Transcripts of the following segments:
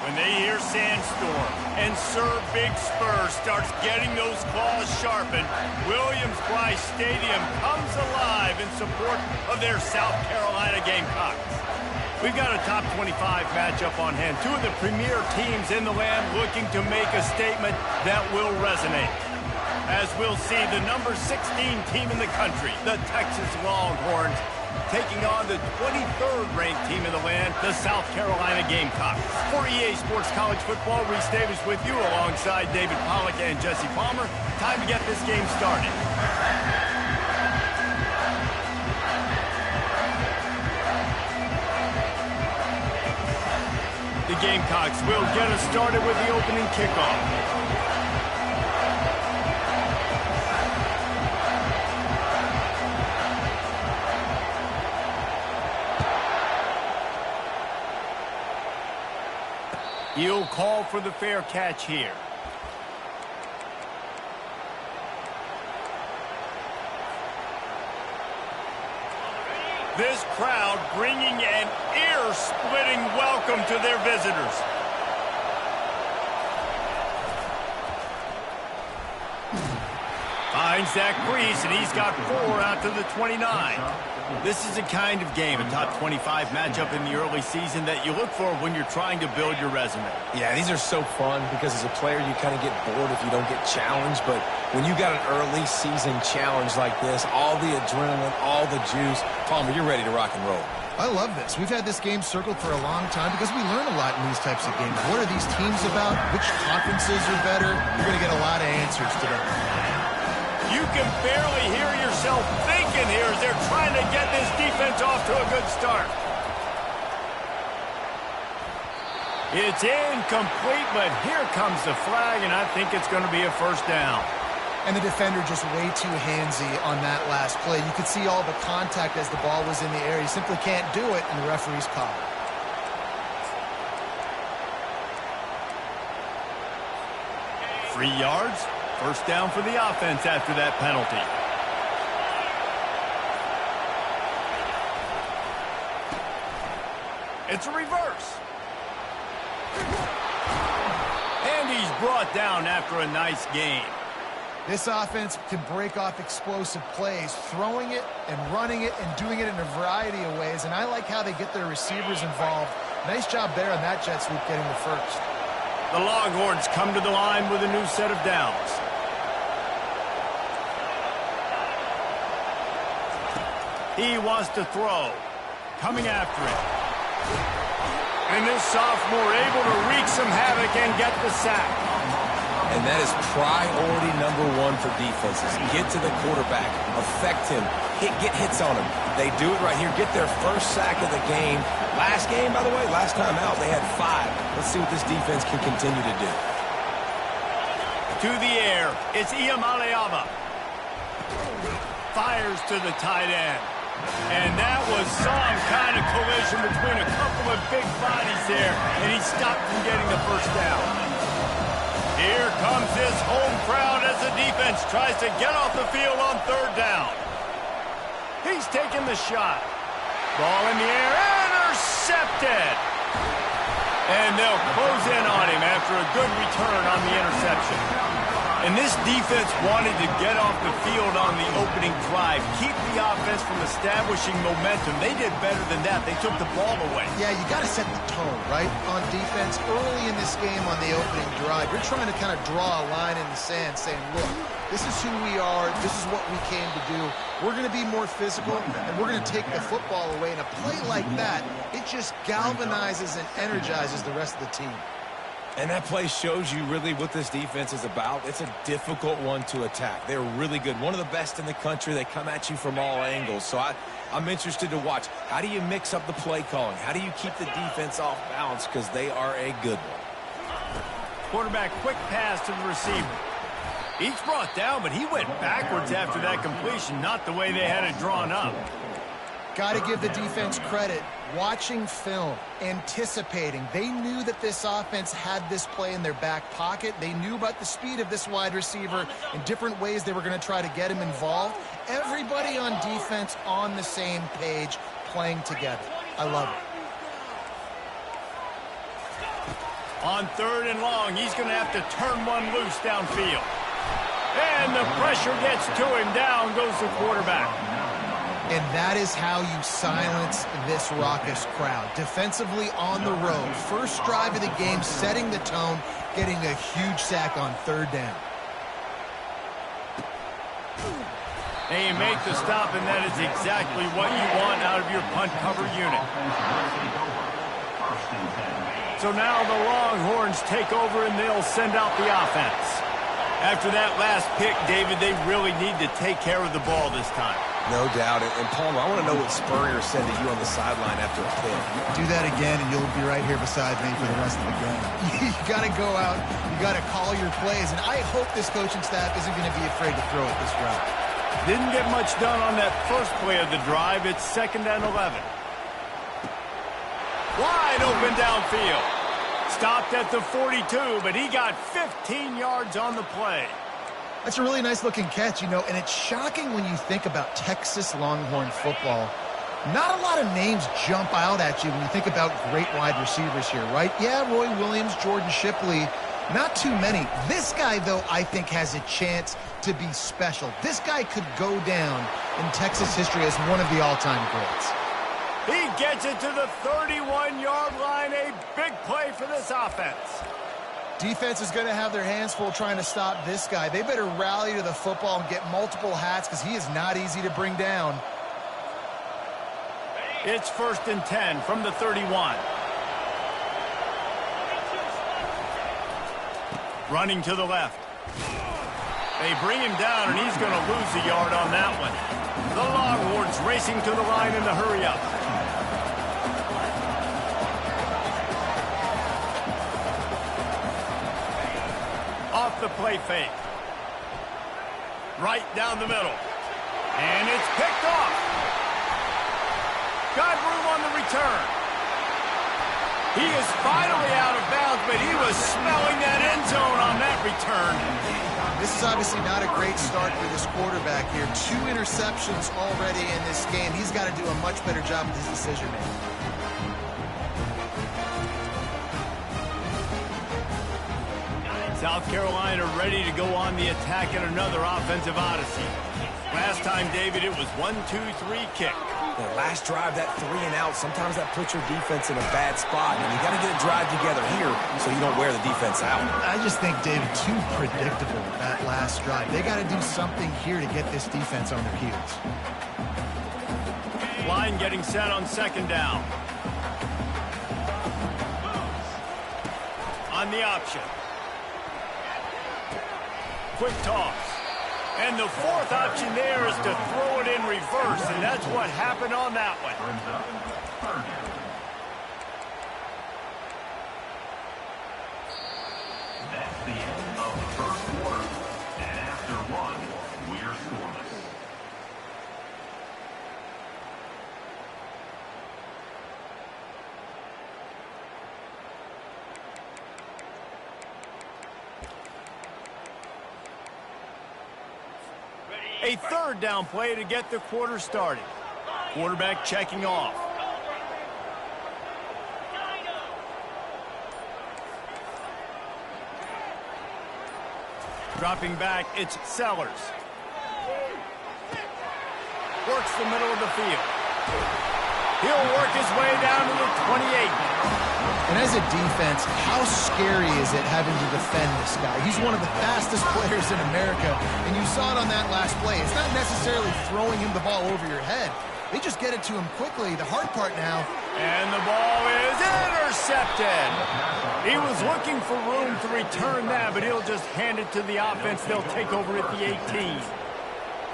When they hear Sandstorm and Sir Big Spur starts getting those claws sharpened, Williams-Brice Stadium comes alive in support of their South Carolina Gamecocks. We've got a top 25 matchup on hand. Two of the premier teams in the land looking to make a statement that will resonate. As we'll see, the number 16 team in the country, the Texas Longhorns, taking on the 23rd ranked team in the land, the South Carolina Gamecocks. For EA Sports College Football, Reese Davis with you alongside David Pollack and Jesse Palmer. Time to get this game started. The Gamecocks will get us started with the opening kickoff. He'll call for the fair catch here. This crowd bringing an ear-splitting welcome to their visitors. Finds that crease, and he's got 4 out to the 29. This is the kind of game, a top 25 matchup in the early season, that you look for when you're trying to build your resume. Yeah, these are so fun because as a player, you kind of get bored if you don't get challenged. But when you got an early season challenge like this, all the adrenaline, all the juice, Palmer, you're ready to rock and roll. I love this. We've had this game circled for a long time because we learn a lot in these types of games. What are these teams about? Which conferences are better? You're going to get a lot of answers today. You can barely hear yourself thinking here as they're trying to get this defense off to a good start. It's incomplete, but here comes the flag, and I think it's going to be a first down. And the defender just way too handsy on that last play. You could see all the contact as the ball was in the air. He simply can't do it, and the referee's caught it. 3 yards. First down for the offense after that penalty. It's a reverse. And he's brought down after a nice gain. This offense can break off explosive plays, throwing it and running it and doing it in a variety of ways. And I like how they get their receivers involved. Nice job there on that jet sweep getting the first. The Longhorns come to the line with a new set of downs. He wants to throw. Coming after it. And this sophomore able to wreak some havoc and get the sack. And that is priority number 1 for defenses. Get to the quarterback. Affect him. Get hits on him. They do it right here. Get their first sack of the game. Last game, by the way, last time out, they had 5. Let's see what this defense can continue to do. To the air. It's Iamaleava. Fires to the tight end. And that was some kind of collision between a couple of big bodies there, and he stopped from getting the first down. Here comes this home crowd as the defense tries to get off the field on 3rd down. He's taking the shot. Ball in the air, intercepted. And they'll close in on him after a good return on the interception. And this defense wanted to get off the field on the opening drive, keep the offense from establishing momentum. They did better than that. They took the ball away. Yeah, you got to set the tone, right, on defense. Early in this game on the opening drive, you're trying to kind of draw a line in the sand saying, look, this is who we are. This is what we came to do. We're going to be more physical, and we're going to take the football away. And a play like that, it just galvanizes and energizes the rest of the team. And that play shows you really what this defense is about. It's a difficult one to attack. They're really good. One of the best in the country. They come at you from all angles. So I'm interested to watch. How do you mix up the play calling? How do you keep the defense off balance? Because they are a good one. Quarterback quick pass to the receiver. He's brought down, but he went backwards after that completion, not the way they had it drawn up. Got to give the defense credit. Watching film, anticipating. They knew that this offense had this play in their back pocket. They knew about the speed of this wide receiver and different ways they were going to try to get him involved. Everybody on defense on the same page, playing together. I love it. On 3rd and long, he's going to have to turn one loose downfield. And the pressure gets to him. Down goes the quarterback. And that is how you silence this raucous crowd. Defensively on the road. First drive of the game, setting the tone, getting a huge sack on 3rd down. And you make the stop, and that is exactly what you want out of your punt cover unit. So now the Longhorns take over, and they'll send out the offense. After that last pick, David, they really need to take care of the ball this time. No doubt. And Palmer, I want to know what Spurrier said to you on the sideline after a pick. Do that again, and you'll be right here beside me for the rest of the game. You got to go out. You got to call your plays. And I hope this coaching staff isn't going to be afraid to throw it this route. Didn't get much done on that first play of the drive. It's 2nd and 11. Wide open downfield. Stopped at the 42, but he got 15 yards on the play. That's a really nice-looking catch, you know, and it's shocking when you think about Texas Longhorn football. Not a lot of names jump out at you when you think about great wide receivers here, right? Yeah, Roy Williams, Jordan Shipley, not too many. This guy, though, I think has a chance to be special. This guy could go down in Texas history as one of the all-time greats. He gets it to the 31-yard line. A big play for this offense. Defense is going to have their hands full trying to stop this guy. They better rally to the football and get multiple hats because he is not easy to bring down. It's 1st and 10 from the 31. Running to the left. They bring him down, and he's going to lose a yard on that one. The Longhorns racing to the line in the hurry-up. Off the play fake. Right down the middle. And it's picked off. Got room on the return. He is finally out of bounds, but he was smelling that end zone on that return. This is obviously not a great start for this quarterback here. 2 interceptions already in this game. He's got to do a much better job with his decision-making. South Carolina ready to go on the attack in another offensive odyssey. Last time, David, it was 1-2-3 kick. The last drive, that 3 and out, sometimes that puts your defense in a bad spot. And you got to get a drive together here so you don't wear the defense out. I just think, David, too predictable, that last drive. They got to do something here to get this defense on their heels. Line getting set on 2nd down. On the option. Quick toss. And the 4th option there is to throw it in reverse, and that's what happened on that one. That's the end of the first quarter, and after one, we're scoreless. A 3rd down play to get the quarter started. Quarterback checking off. Dropping back, it's Sellers. Works the middle of the field. He'll work his way down to the 28. And as a defense, how scary is it having to defend this guy? He's one of the fastest players in America, and you saw it on that last play. It's not necessarily throwing him the ball over your head. They just get it to him quickly. The hard part now. And the ball is intercepted. He was looking for room to return that, but he'll just hand it to the offense. They'll take over at the 18.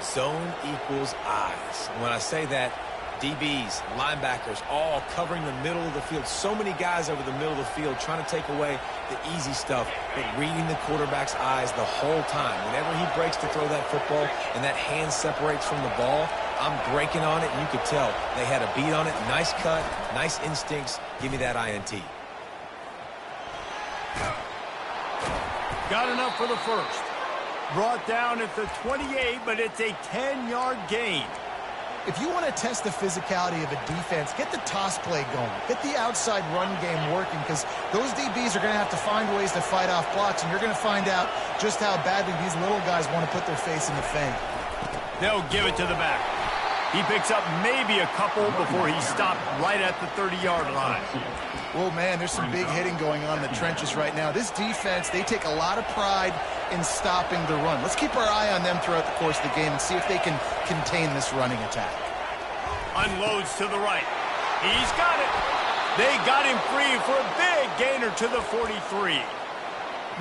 Zone equals eyes. When I say that, DBs, linebackers, all covering the middle of the field. So many guys over the middle of the field trying to take away the easy stuff, but reading the quarterback's eyes the whole time. Whenever he breaks to throw that football and that hand separates from the ball, I'm breaking on it, and you could tell they had a beat on it. Nice cut, nice instincts. Give me that INT. Got enough for the first. Brought down at the 28, but it's a 10-yard gain. If you want to test the physicality of a defense, get the toss play going. Get the outside run game working, because those DBs are going to have to find ways to fight off blocks, and you're going to find out just how badly these little guys want to put their face in the fang. They'll give it to the back. He picks up maybe a couple before he's stopped right at the 30-yard line. Well, man, there's some big hitting going on in the trenches right now. This defense, they take a lot of pride in stopping the run. Let's keep our eye on them throughout the course of the game and see if they can contain this running attack. Unloads to the right. He's got it. They got him free for a big gainer to the 43.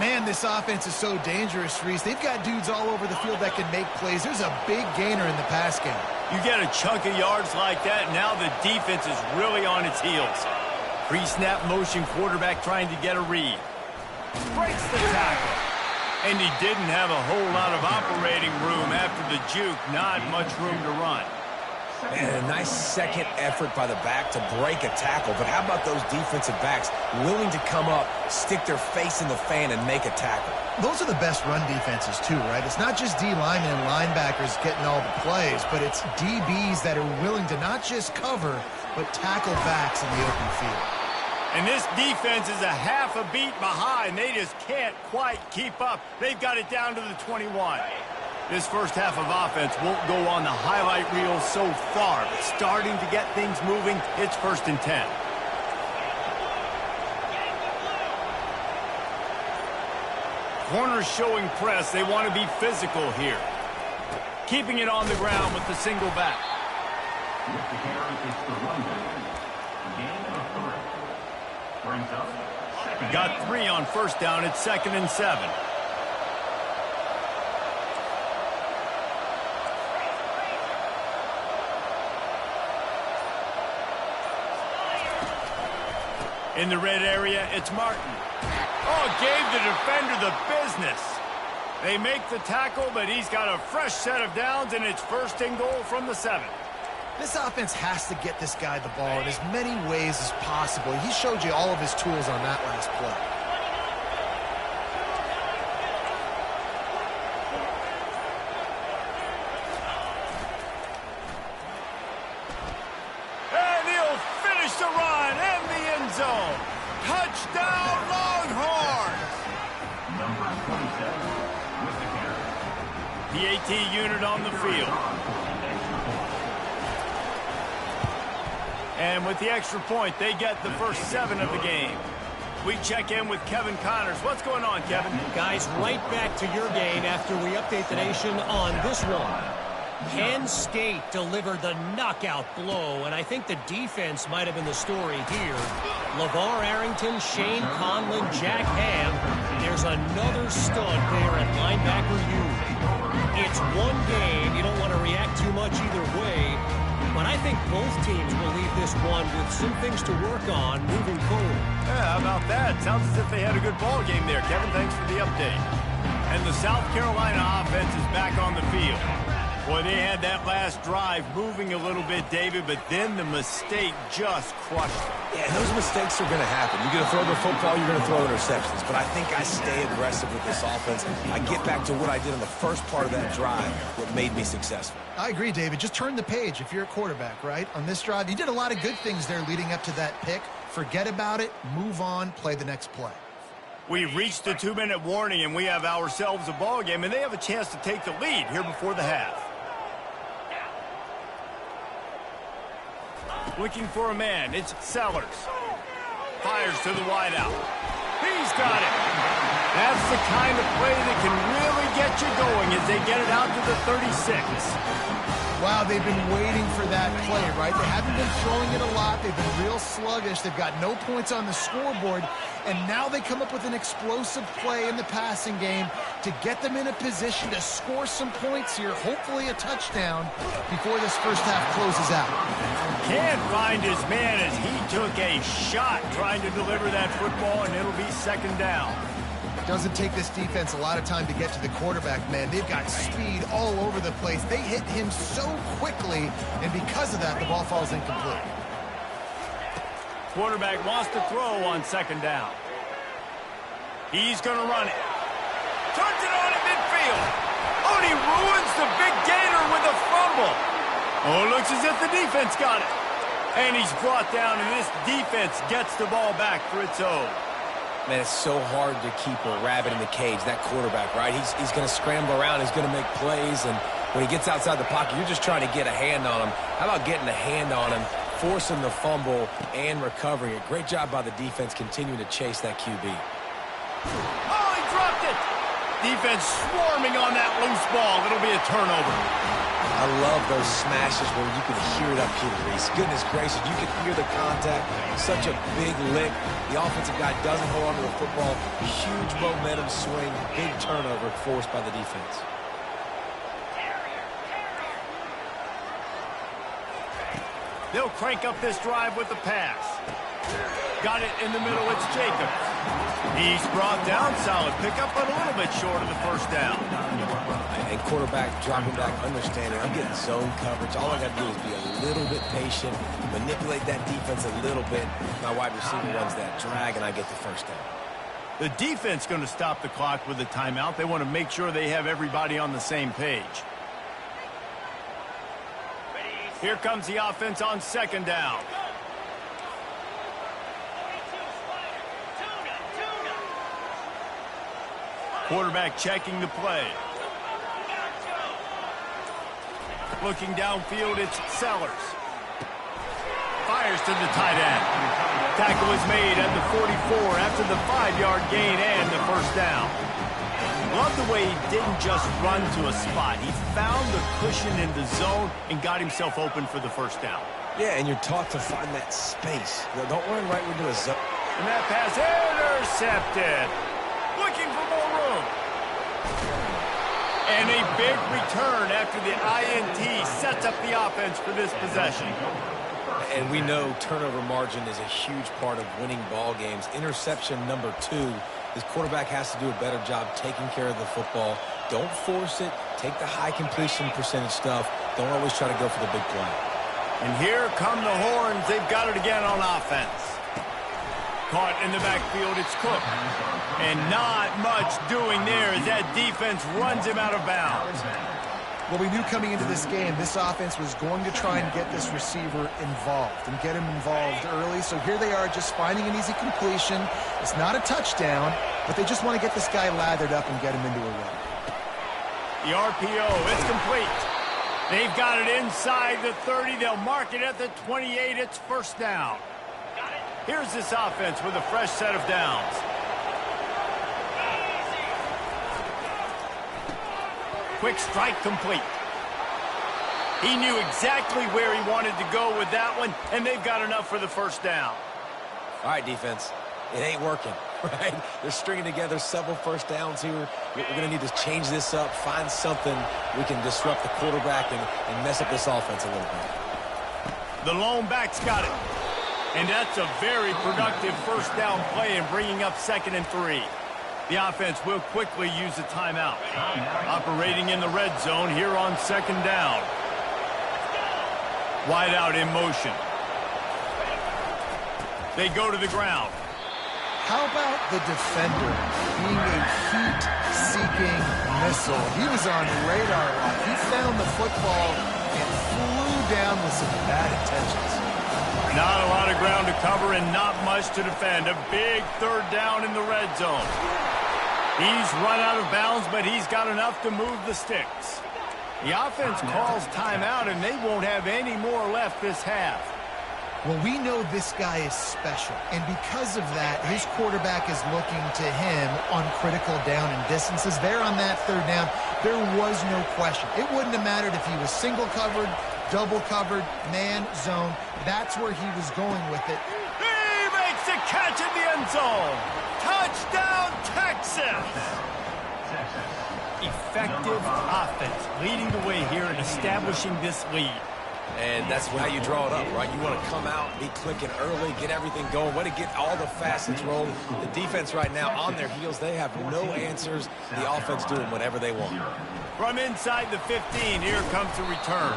Man, this offense is so dangerous, Reese. They've got dudes all over the field that can make plays. There's a big gainer in the pass game. You get a chunk of yards like that, now the defense is really on its heels. Pre-snap motion quarterback trying to get a read. Breaks the tackle. And he didn't have a whole lot of operating room after the juke. Not much room to run. And a nice second effort by the back to break a tackle. But how about those defensive backs willing to come up, stick their face in the fan, and make a tackle? Those are the best run defenses, too, right? It's not just D linemen and linebackers getting all the plays, but it's DBs that are willing to not just cover, but tackle backs in the open field. And this defense is a half a beat behind. They just can't quite keep up. They've got it down to the 21. This first half of offense won't go on the highlight reel so far, but starting to get things moving. It's 1st and 10. Corners showing press. They want to be physical here. Keeping it on the ground with the single back. With the carry, it's the run back. Gain of 3. Brings up second. Got 3 on 1st down. It's 2nd and 7. In the red area, it's Martin. Oh, gave the defender the business. They make the tackle, but he's got a fresh set of downs, and it's 1st and goal from the 7. This offense has to get this guy the ball in as many ways as possible. He showed you all of his tools on that last play. And he'll finish the run in the end zone. Touchdown, Longhorns! Number 27 with the carry. The AT unit on the field. And with the extra point, they get the first 7 of the game. We check in with Kevin Connors. What's going on, Kevin? Guys, right back to your game after we update the nation on this one. Penn State delivered the knockout blow, and I think the defense might have been the story here. LeVar Arrington, Shane Conlon, Jack Ham. There's another stud there at linebacker U. It's one game. You don't want to react too much either way. But I think both teams will leave this one with some things to work on moving forward. Yeah, how about that? Sounds as if they had a good ball game there. Kevin, thanks for the update. And the South Carolina offense is back on the field. Boy, they had that last drive moving a little bit, David, but then the mistake just crushed them. Yeah, those mistakes are going to happen. You're going to throw the football, you're going to throw interceptions. But I think I stay aggressive with this offense. I get back to what I did in the first part of that drive, what made me successful. I agree, David. Just turn the page if you're a quarterback, right? On this drive, you did a lot of good things there leading up to that pick. Forget about it, move on, play the next play. We've reached the 2-minute warning, and we have ourselves a ball game, and they have a chance to take the lead here before the half. Looking for a man. It's Sellers. Fires to the wideout. He's got it. That's the kind of play that can really get you going as they get it out to the 36. Wow, they've been waiting for that play, right? They haven't been throwing it a lot. They've been real sluggish. They've got no points on the scoreboard. And now they come up with an explosive play in the passing game to get them in a position to score some points here, hopefully a touchdown, before this first half closes out. Can't find his man as he took a shot trying to deliver that football, and it'll be 2nd down. Doesn't take this defense a lot of time to get to the quarterback, man. They've got speed all over the place. They hit him so quickly, and because of that, the ball falls incomplete. Quarterback wants to throw on 2nd down. He's going to run it. Turns it on at midfield. Oh, and he ruins the big gainer with a fumble. Oh, it looks as if the defense got it. And he's brought down, and this defense gets the ball back for its own. Man, it's so hard to keep a rabbit in the cage, that quarterback, right? He's going to scramble around. He's going to make plays, and when he gets outside the pocket, you're just trying to get a hand on him. How about getting a hand on him, forcing the fumble, and recovering it? Great job by the defense continuing to chase that QB. Oh, he dropped it! Defense swarming on that loose ball. It'll be a turnover. I love those smashes where you can hear it up here, Reese. Goodness gracious, you can hear the contact. Such a big lick. The offensive guy doesn't hold on to the football. Huge momentum swing. Big turnover forced by the defense. They'll crank up this drive with the pass. Got it in the middle. It's Jacobs. He's brought down. Solid pickup, but a little bit short of the first down. And quarterback dropping back, understanding I'm getting zone coverage. All I got to do is be a little bit patient, manipulate that defense a little bit. My wide receiver runs that drag, and I get the first down. The defense going to stop the clock with a timeout. They want to make sure they have everybody on the same page. Here comes the offense on second down. Quarterback checking the play. Looking downfield, it's Sellers. Fires to the tight end. Tackle is made at the 44 after the 5-yard gain and the first down. Love the way he didn't just run to a spot. He found the cushion in the zone and got himself open for the first down. Yeah, and you're taught to find that space. Don't run right into a zone. And that pass intercepted. Looking for more room. And a big return after the INT sets up the offense for this possession. And we know turnover margin is a huge part of winning ball games. Interception number 2. This quarterback has to do a better job taking care of the football. Don't force it. Take the high completion percentage stuff. Don't always try to go for the big play. And here come the horns. They've got it again on offense. Caught in the backfield, it's Cook. And not much doing there as that defense runs him out of bounds. Well, we knew coming into this game, this offense was going to try and get this receiver involved and get him involved early. So here they are just finding an easy completion. It's not a touchdown, but they just want to get this guy lathered up and get him into a run. The RPO, it's complete. They've got it inside the 30. They'll mark it at the 28. It's first down. Here's this offense with a fresh set of downs. Quick strike complete. He knew exactly where he wanted to go with that one, and they've got enough for the first down. All right, defense. It ain't working, right? They're stringing together several first downs here. We're going to need to change this up, find something we can disrupt the quarterback and mess up this offense a little bit. The lone back's got it. And that's a very productive first down play in bringing up 2nd and 3. The offense will quickly use a timeout. Operating in the red zone here on 2nd down. Wide out in motion. They go to the ground. How about the defender being a heat-seeking missile? He was on radar lock. He found the football and flew down with some bad intentions. Not a lot of ground to cover and not much to defend. A big 3rd down in the red zone. He's run out of bounds, but he's got enough to move the sticks. The offense calls timeout, and they won't have any more left this half. Well, we know this guy is special, and because of that, his quarterback is looking to him on critical down and distances. There on that 3rd down, there was no question. It wouldn't have mattered if he was single covered, double covered, man, zone. That's where he was going with it. He makes the catch in the end zone. Touchdown, Texas! Effective offense leading the way here and establishing this lead. And that's how you draw it up, right? You want to come out, be clicking early, get everything going, want to get all the facets rolling. The defense right now on their heels, they have no answers. The offense doing whatever they want. From inside the 15, here comes the return.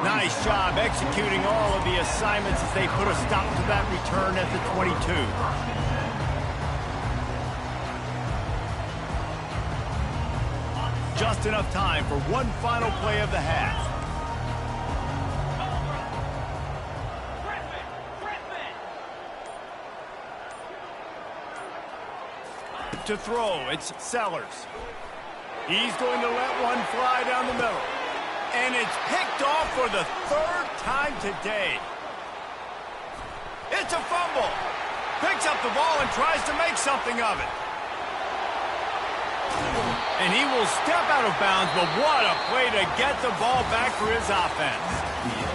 Nice job executing all of the assignments as they put a stop to that return at the 22. Just enough time for one final play of the half. To throw, it's Sellers. He's going to let one fly down the middle. And it's picked off for the third time today. It's a fumble. Picks up the ball and tries to make something of it. And he will step out of bounds, but what a play to get the ball back for his offense.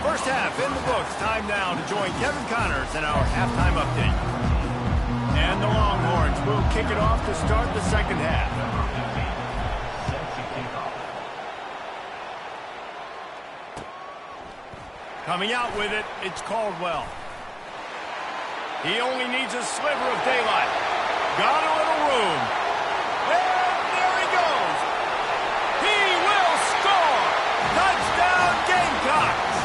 First half in the books. Time now to join Kevin Connors in our halftime update. And the Longhorns will kick it off to start the second half. Coming out with it, it's Caldwell. He only needs a sliver of daylight. Got a little room. And there he goes. He will score. Touchdown Gamecocks.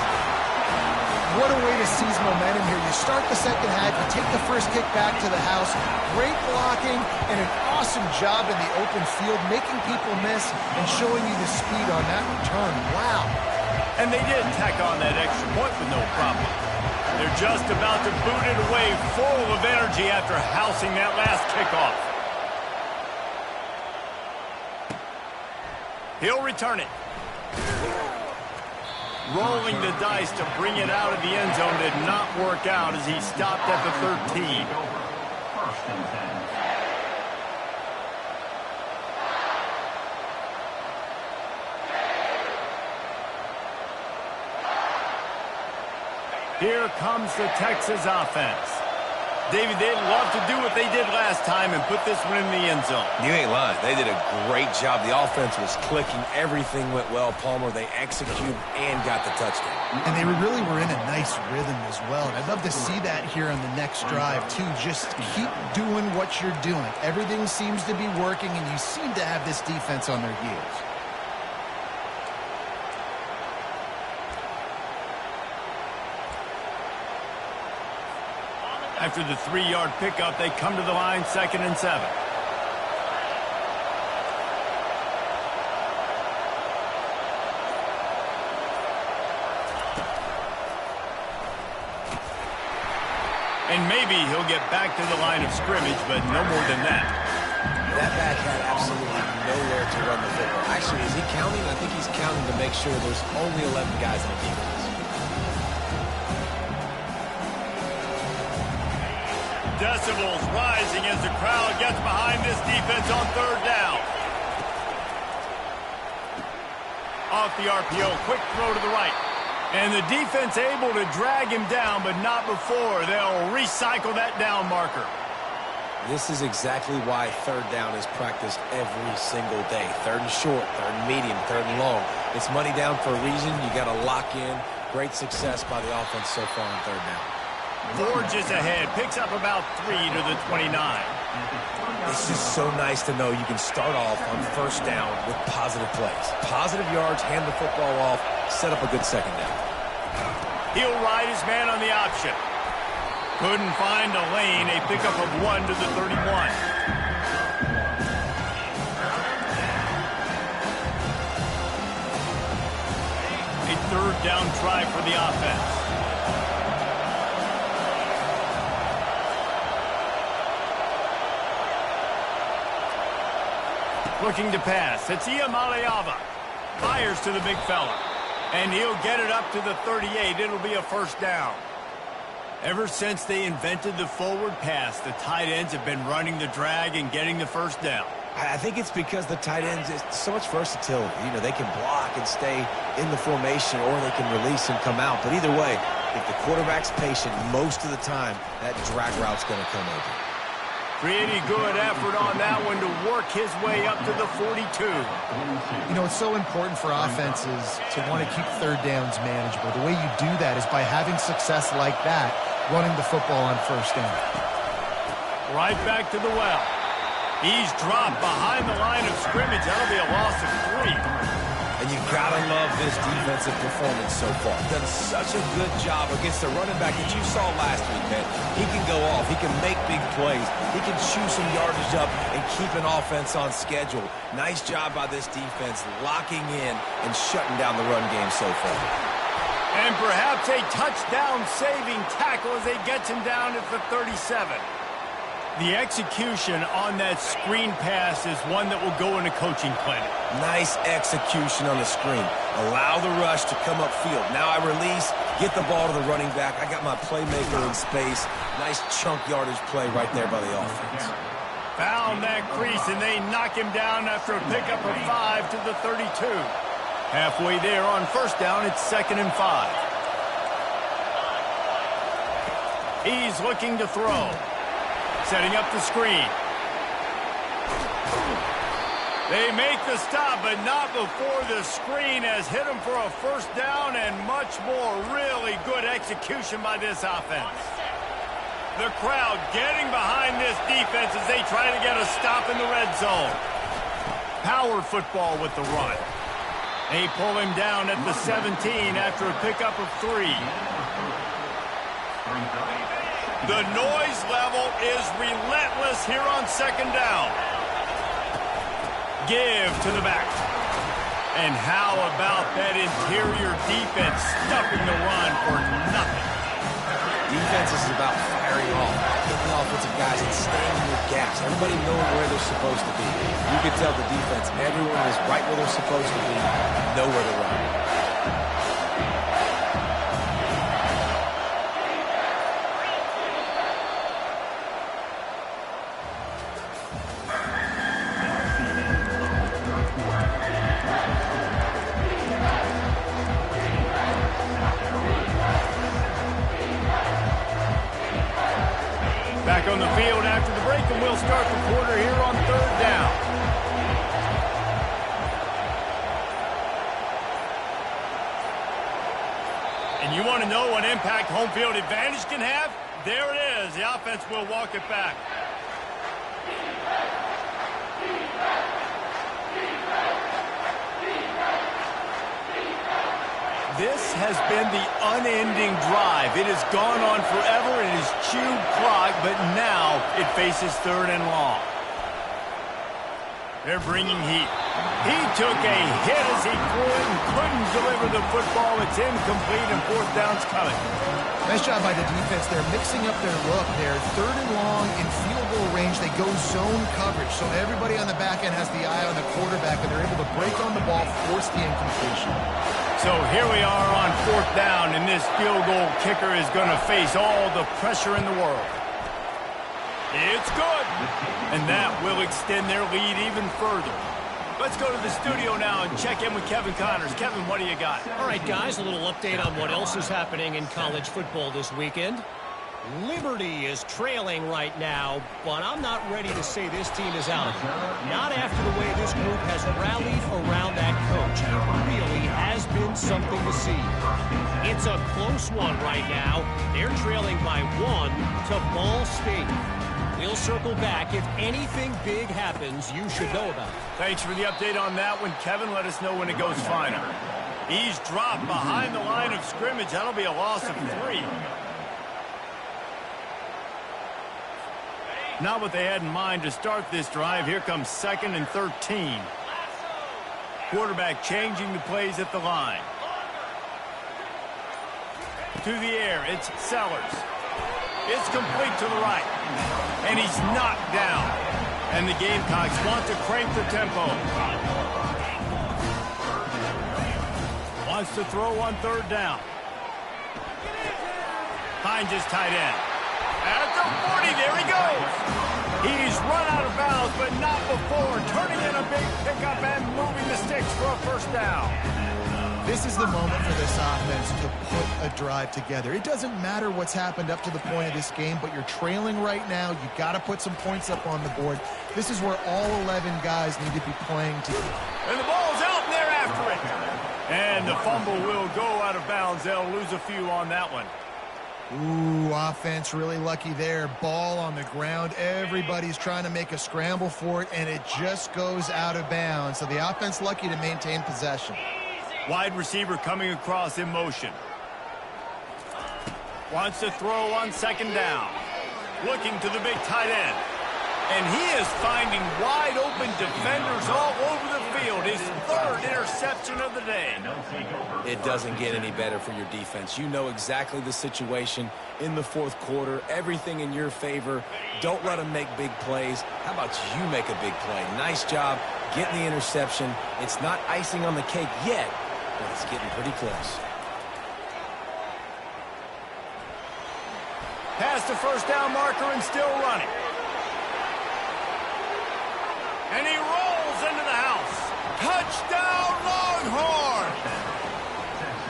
What a way to seize momentum here. You start the second half, you take the first kick back to the house. Great blocking and an awesome job in the open field, making people miss and showing you the speed on that return. Wow. And they did tack on that extra point with no problem. They're just about to boot it away full of energy after housing that last kickoff. He'll return it. Rolling the dice to bring it out of the end zone did not work out as he stopped at the 13. First and 10. Here comes the Texas offense. David, they'd love to do what they did last time and put this one in the end zone. You ain't lying. They did a great job. The offense was clicking. Everything went well, Palmer. They executed and got the touchdown. And they really were in a nice rhythm as well. And I'd love to see that here on the next drive, too. Just keep doing what you're doing. Everything seems to be working, and you seem to have this defense on their heels. After the 3-yard pickup, they come to the line, 2nd and 7. And maybe he'll get back to the line of scrimmage, but no more than that. That back had absolutely nowhere to run the football. Actually, is he counting? I think he's counting to make sure there's only 11 guys in the defense. Decibels rising as the crowd gets behind this defense on 3rd down. Off the RPO, quick throw to the right. And the defense able to drag him down, but not before they'll recycle that down marker. This is exactly why 3rd down is practiced every single day. 3rd and short, 3rd and medium, 3rd and long. It's money down for a reason. You got to lock in. Great success by the offense so far on 3rd down. Forges ahead, picks up about 3 to the 29. It's just so nice to know you can start off on 1st down with positive plays. Positive yards, hand the football off, set up a good 2nd down. He'll ride his man on the option. Couldn't find a lane, a pickup of 1 to the 31. A 3rd down try for the offense. Looking to pass. It's Iamaleava. Fires to the big fella. And he'll get it up to the 38. It'll be a 1st down. Ever since they invented the forward pass, the tight ends have been running the drag and getting the 1st down. I think it's because the tight ends is so much versatility. You know, they can block and stay in the formation, or they can release and come out. But either way, if the quarterback's patient, most of the time, that drag route's going to come over. Pretty good effort on that one to work his way up to the 42. You know, it's so important for offenses to want to keep 3rd downs manageable. The way you do that is by having success like that, running the football on 1st down. Right back to the well. He's dropped behind the line of scrimmage. That'll be a loss of 3. And you gotta love this defensive performance so far. Done such a good job against the running back that you saw last week, man. He can go off. He can make big plays. He can chew some yardage up and keep an offense on schedule. Nice job by this defense locking in and shutting down the run game so far. And perhaps a touchdown-saving tackle as they get him down at the 37. The execution on that screen pass is one that will go in a coaching clinic. Nice execution on the screen. Allow the rush to come upfield. Now I release, get the ball to the running back. I got my playmaker in space. Nice chunk yardage play right there by the offense. Found that crease, and they knock him down after a pickup of 5 to the 32. Halfway there on first down, it's 2nd and 5. He's looking to throw. Setting up the screen. They make the stop, but not before the screen has hit him for a first down and much more. Really good execution by this offense. The crowd getting behind this defense as they try to get a stop in the red zone. Power football with the run. They pull him down at the 17 after a pickup of 3. The noise level is relentless here on 2nd down. Give to the back. And how about that interior defense stuffing the run for nothing? Defense is about firing off, getting the offensive guys and staying in their gaps. Everybody knowing where they're supposed to be. You can tell the defense, everyone is right where they're supposed to be, know where to run. Back on the field after the break, and we'll start the quarter here on 3rd down. And you want to know what impact home field advantage can have? There it is. The offense will walk it back. This has been the unending drive. It has gone on forever. It has chewed clock, but now it faces 3rd and long. They're bringing heat. He took a hit as he threw it and couldn't deliver the football. It's incomplete, and 4th down's coming. Nice job by the defense. They're mixing up their look. They're 3rd and long in field goal range. They go zone coverage, so everybody on the back end has the eye on the quarterback, and they're able to break on the ball, force the incompletion. So here we are on 4th down, and this field goal kicker is going to face all the pressure in the world. It's good, and that will extend their lead even further. Let's go to the studio now and check in with Kevin Connors. Kevin, what do you got? All right, guys, a little update on what else is happening in college football this weekend. Liberty is trailing right now, but I'm not ready to say this team is out of it. Not after the way this group has rallied around that coach. It really has been something to see. It's a close one right now. They're trailing by 1 to Ball State. We'll circle back. If anything big happens, you should know about it. Thanks for the update on that one, Kevin. Let us know when it goes final. He's dropped behind the line of scrimmage. That'll be a loss of 3. Not what they had in mind to start this drive. Here comes 2nd and 13. Quarterback changing the plays at the line. To the air, it's Sellers. It's complete to the right. And he's knocked down. And the Gamecocks want to crank the tempo. Wants to throw on 3rd down. Finds his tight end. At the 40, there he goes. He's run out of bounds, but not before. Turning in a big pickup and moving the sticks for a first down. This is the moment for this offense to put a drive together. It doesn't matter what's happened up to the point of this game, but you're trailing right now. You got to put some points up on the board. This is where all 11 guys need to be playing together. And the ball's out, and they're after it. And the fumble will go out of bounds. They'll lose a few on that one. Ooh, offense really lucky there. Ball on the ground. Everybody's trying to make a scramble for it, and it just goes out of bounds. So the offense lucky to maintain possession. Wide receiver coming across in motion. Wants to throw on 2nd down. Looking to the big tight end. And he is finding wide open defenders all over the field. His third interception of the day. It doesn't get any better for your defense. You know exactly the situation in the fourth quarter. Everything in your favor. Don't let them make big plays. How about you make a big play? Nice job getting the interception. It's not icing on the cake yet, but it's getting pretty close. Past the first down marker and still running. And he rolls into the house. Touchdown, Longhorns!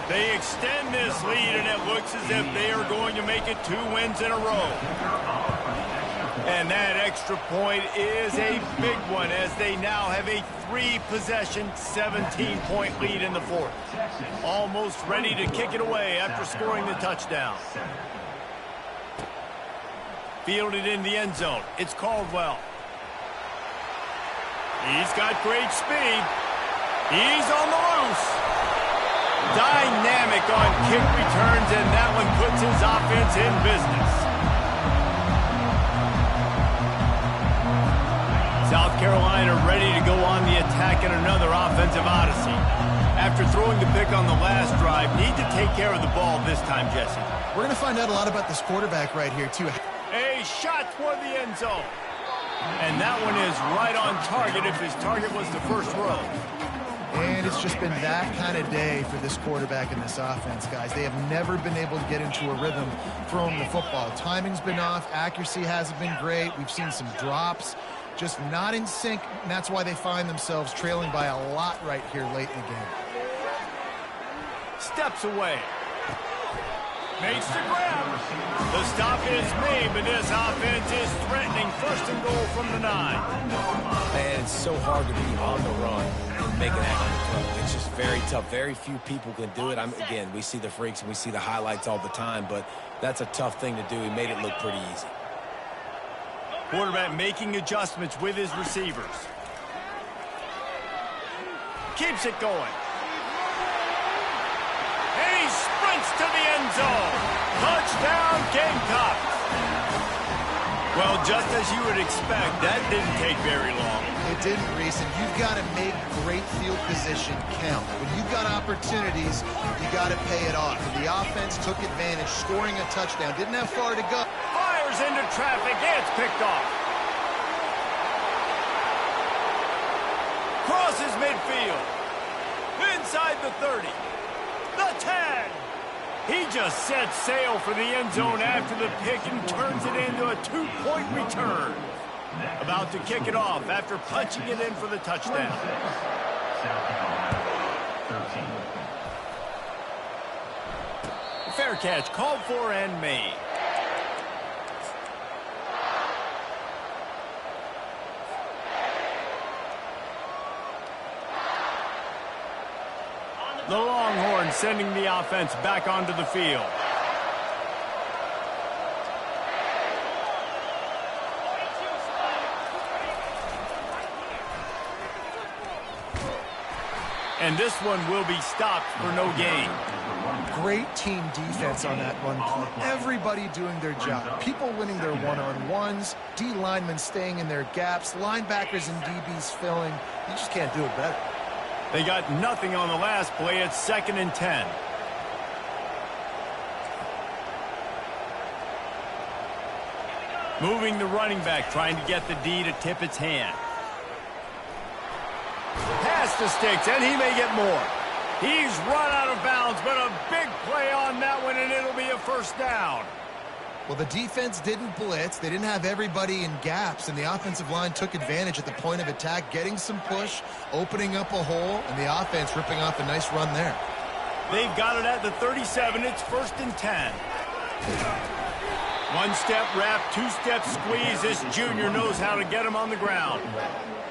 They extend this lead, and it looks as if they are going to make it 2 wins in a row. And that extra point is a big one, as they now have a 3-possession, 17-point lead in the fourth. Almost ready to kick it away after scoring the touchdown. Fielded in the end zone. It's Caldwell. He's got great speed. He's on the loose. Dynamic on kick returns, and that one puts his offense in business. South Carolina ready to go on the attack in another offensive odyssey. After throwing the pick on the last drive, need to take care of the ball this time, Jesse. We're going to find out a lot about this quarterback right here, too. A shot toward the end zone. And that one is right on target if his target was the first row. And it's just been that kind of day for this quarterback in this offense, guys. They have never been able to get into a rhythm throwing the football. Timing's been off. Accuracy hasn't been great. We've seen some drops. Just not in sync, and that's why they find themselves trailing by a lot right here late in the game. Steps away. Makes the grab. The stop is made, but this offense is threatening. First and goal from the 9. Man, it's so hard to be on the run and make an accurate throw. It's just very tough. Very few people can do it. Again, we see the freaks and we see the highlights all the time, but that's a tough thing to do. He made it look pretty easy. Quarterback making adjustments with his receivers. Keeps it going. And he sprints to the end zone. Touchdown, Gamecocks. Well, just as you would expect, that didn't take very long. It didn't, Reese, and you've got to make great field position count. When you've got opportunities, you got to pay it off. And the offense took advantage, scoring a touchdown. Didn't have far to go. Fires into traffic, and it's picked off. Crosses midfield. Inside the 30. The 10. He just sets sail for the end zone after the pick and turns it into a 2-point return. About to kick it off after punching it in for the touchdown. Fair catch called for and made. The Longhorns sending the offense back onto the field. And this one will be stopped for no gain. Great team defense on that run play. Everybody doing their job. People winning their one-on-ones, D linemen staying in their gaps, linebackers and DBs filling. You just can't do it better. They got nothing on the last play. It's 2nd and 10. Moving the running back, trying to get the D to tip its hand. Pass to Sticks, and he may get more. He's run out of bounds, but a big play on that one, and it'll be a first down. Well, the defense didn't blitz. They didn't have everybody in gaps, and the offensive line took advantage at the point of attack, getting some push, opening up a hole, and the offense ripping off a nice run there. They've got it at the 37. It's 1st and 10. One-step wrap, two-step squeeze. This junior knows how to get him on the ground.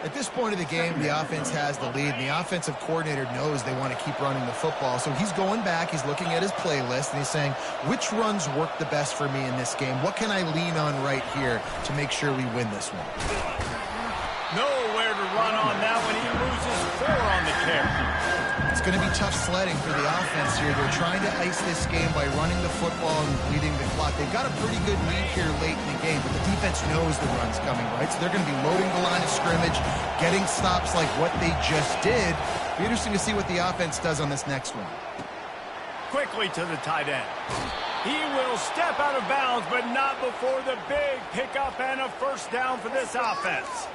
At this point of the game, the offense has the lead, and the offensive coordinator knows they want to keep running the football. So he's going back, he's looking at his playlist, and he's saying, which runs work the best for me in this game? What can I lean on right here to make sure we win this one? Nowhere to run on that one. He loses 4 on the carry. it's going to be tough sledding for the offense here. They're trying to ice this game by running the football and bleeding the clock. They've got a pretty good lead here late in the game, but the defense knows the run's coming, right? So they're going to be loading the line of scrimmage, getting stops like what they just did. Be interesting to see what the offense does on this next one. Quickly to the tight end. He will step out of bounds, but not before the big pickup and a first down for this offense.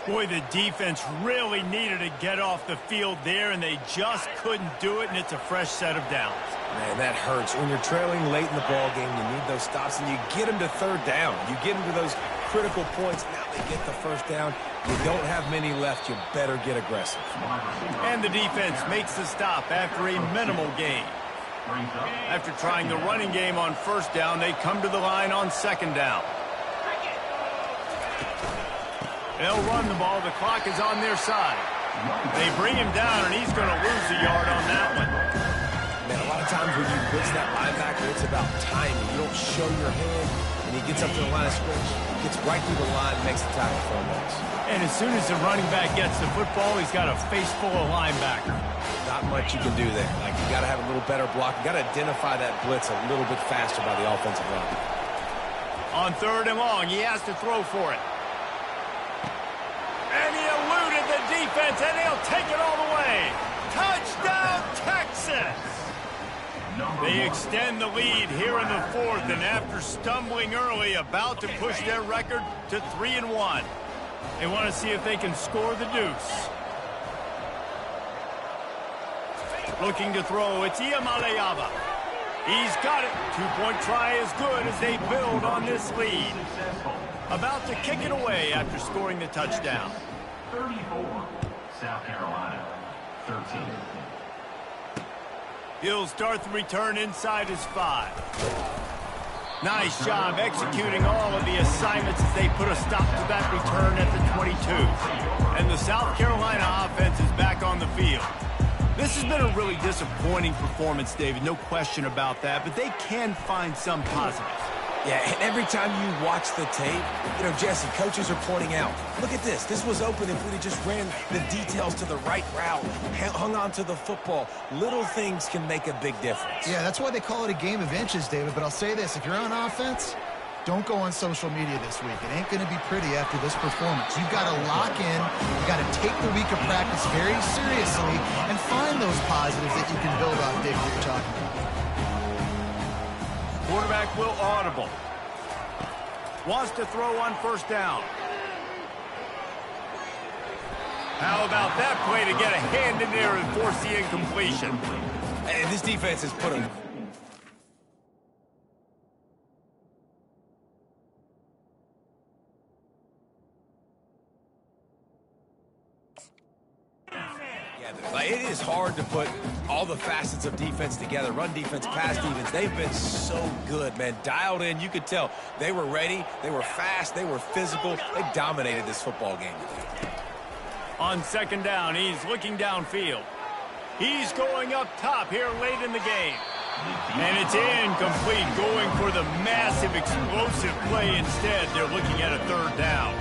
Boy, the defense really needed to get off the field there, and they just couldn't do it, and it's a fresh set of downs. Man, that hurts. When you're trailing late in the ball game, you need those stops, and you get them to third down. You get them to those critical points. Now they get the first down. You don't have many left. You better get aggressive. And the defense makes the stop after a minimal gain. After trying the running game on first down, they come to the line on second down. They'll run the ball. The clock is on their side. They bring him down, and he's going to lose a yard on that one. Man, a lot of times when you blitz that linebacker, it's about timing. You don't show your hand, and he gets up to the line of scrimmage, gets right through the line, makes the tackle for a loss. And as soon as the running back gets the football, he's got a face full of linebacker. Not much you can do there. Like, you got to have a little better block. You got to identify that blitz a little bit faster by the offensive line. On third and long, he has to throw for it. And he eluded the defense, and he'll take it all the way. Touchdown, Texas! They extend the lead here in the fourth, and after stumbling early, about to push their record to 3-1. They want to see if they can score the deuce. Looking to throw, it's Iamaleava. He's got it. Two-point try is good as they build on this lead. About to kick it away after scoring the touchdown. 34, South Carolina, 13. He'll start the return inside his 5. Nice job executing all of the assignments as they put a stop to that return at the 22. And the South Carolina offense is back on the field. This has been a really disappointing performance, David, no question about that, but they can find some positives. Yeah, and every time you watch the tape, you know, Jesse, coaches are pointing out, look at this. This was open if we just ran the details to the right route, hung on to the football. Little things can make a big difference. Yeah, that's why they call it a game of inches, David. But I'll say this, if you're on offense, don't go on social media this week. It ain't going to be pretty after this performance. You've got to lock in. You've got to take the week of practice very seriously and find those positives that you can build off, David, that you're talking about. Quarterback will audible. Wants to throw on first down. How about that play to get a hand in there and force the incompletion? And this defense has put a... It is hard to put all the facets of defense together. Run defense, pass defense. They've been so good, man. Dialed in. You could tell they were ready. They were fast. They were physical. They dominated this football game. On second down, he's looking downfield. He's going up top here late in the game. And it's incomplete, going for the massive explosive play instead. They're looking at a third down.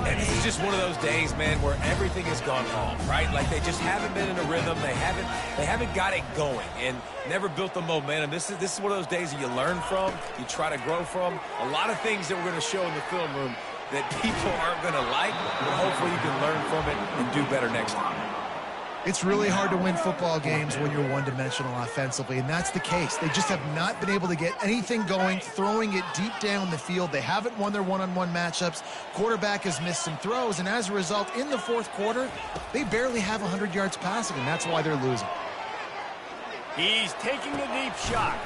And this is just one of those days, man, where everything has gone wrong, right? Like they just haven't been in a rhythm. They haven't got it going and never built the momentum. This is one of those days that you learn from, you try to grow from. A lot of things that we're going to show in the film room that people aren't going to like, but hopefully you can learn from it and do better next time. It's really hard to win football games when you're one-dimensional offensively, and that's the case. They just have not been able to get anything going, throwing it deep down the field. They haven't won their one-on-one matchups. Quarterback has missed some throws, and as a result, in the fourth quarter, they barely have 100 yards passing, and that's why they're losing. He's taking the deep shot.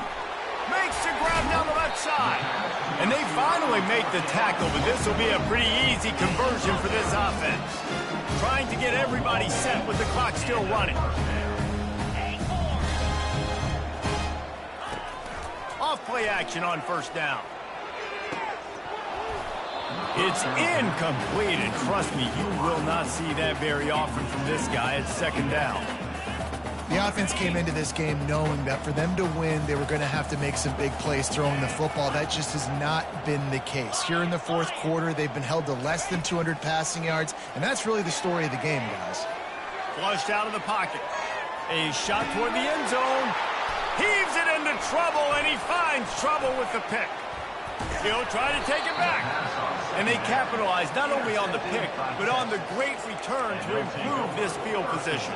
Makes the grab down the left side. And they finally make the tackle, but this will be a pretty easy conversion for this offense. Trying to get everybody set with the clock still running. Off play action on first down. It's incomplete, and trust me, you will not see that very often from this guy at second down. The offense came into this game knowing that for them to win, they were going to have to make some big plays throwing the football. That just has not been the case. Here in the fourth quarter, they've been held to less than 200 passing yards, and that's really the story of the game, guys. Flushed out of the pocket. A shot toward the end zone. Heaves it into trouble, and he finds trouble with the pick. He'll try to take it back. And they capitalize not only on the pick, but on the great return to improve this field position.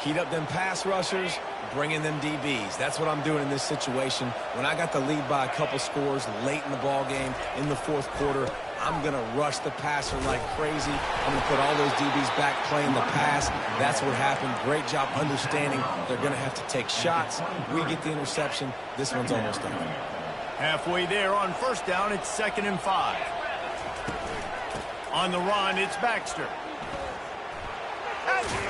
Heat up them pass rushers, bring in them DBs. That's what I'm doing in this situation. When I got the lead by a couple scores late in the ball game, in the fourth quarter, I'm going to rush the passer like crazy. I'm going to put all those DBs back playing the pass. That's what happened. Great job understanding they're going to have to take shots. We get the interception. This one's almost done. Halfway there on first down, it's 2nd and 5. On the run, it's Baxter.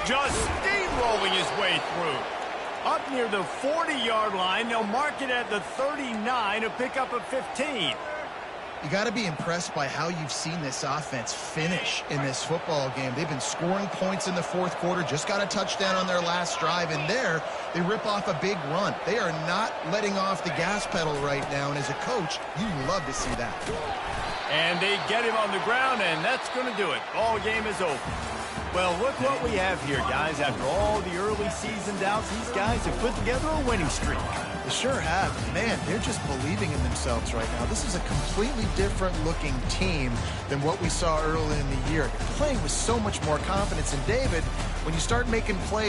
Just steamrolling his way through. Up near the 40-yard line, they'll mark it at the 39, a pickup of 15. You got to be impressed by how you've seen this offense finish in this football game. They've been scoring points in the fourth quarter, just got a touchdown on their last drive, and there they rip off a big run. They are not letting off the gas pedal right now, and as a coach, you love to see that. And they get him on the ground, and that's going to do it. Ball game is over. Well, look what we have here, guys. After all the early season doubts, these guys have put together a winning streak. They sure have. Man, they're just believing in themselves right now. This is a completely different looking team than what we saw early in the year. They're playing with so much more confidence. And David, when you start making plays